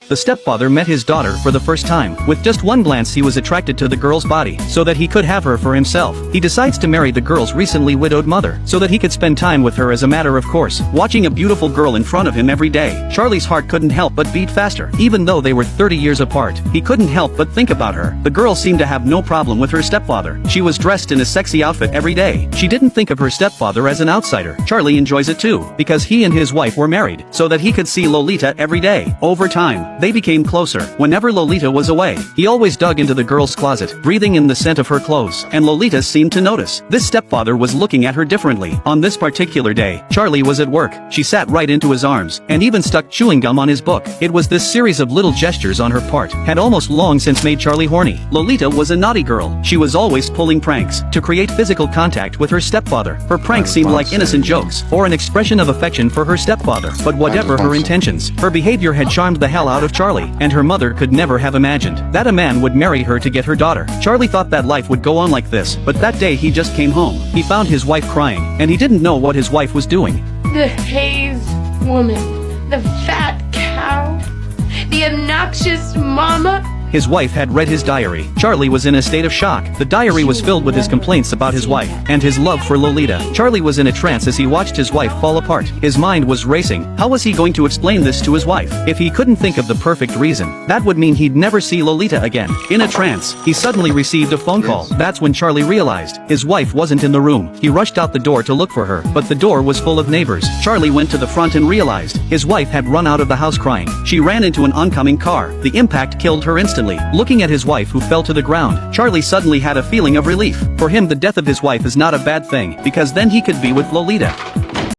the stepfather met his daughter for the first time. With just one glance he was attracted to the girl's body, so that he could have her for himself. He decides to marry the girl's recently widowed mother, so that he could spend time with her as a matter of course. Watching a beautiful girl in front of him every day, Charlie's heart couldn't help but beat faster. Even though they were 30 years apart, he couldn't help but think about her. The girl seemed to have no problem with her stepfather. She was dressed in a sexy outfit every day. She didn't think of her stepfather as an outsider. Charlie enjoys it too, because he and his wife were married, so that he could see Lolita every day. Over time, they became closer. Whenever Lolita was away, he always dug into the girl's closet, breathing in the scent of her clothes, and Lolita seemed to notice. This stepfather was looking at her differently. On this particular day, Charlie was at work. She sat right into his arms, and even stuck chewing gum on his book. It was this series of little gestures on her part, had almost long since made Charlie horny. Lolita was a naughty girl. She was always pulling pranks, to create physical contact with her stepfather. Her pranks seemed like innocent jokes, or an expression of affection for her stepfather. But whatever her intentions, her behavior had charmed the hell out of Charlie, and her mother could never have imagined that a man would marry her to get her daughter. Charlie thought that life would go on like this, but that day he just came home. He found his wife crying, and he didn't know what his wife was doing. The Hayes woman, the fat cow, the obnoxious mama. His wife had read his diary. Charlie was in a state of shock. The diary was filled with his complaints about his wife, and his love for Lolita. Charlie was in a trance as he watched his wife fall apart. His mind was racing. How was he going to explain this to his wife? If he couldn't think of the perfect reason, that would mean he'd never see Lolita again. In a trance, he suddenly received a phone call. That's when Charlie realized his wife wasn't in the room. He rushed out the door to look for her, but the door was full of neighbors. Charlie went to the front and realized his wife had run out of the house crying. She ran into an oncoming car. The impact killed her instantly. Looking at his wife who fell to the ground, Charlie suddenly had a feeling of relief. For him, the death of his wife is not a bad thing, because then he could be with Lolita.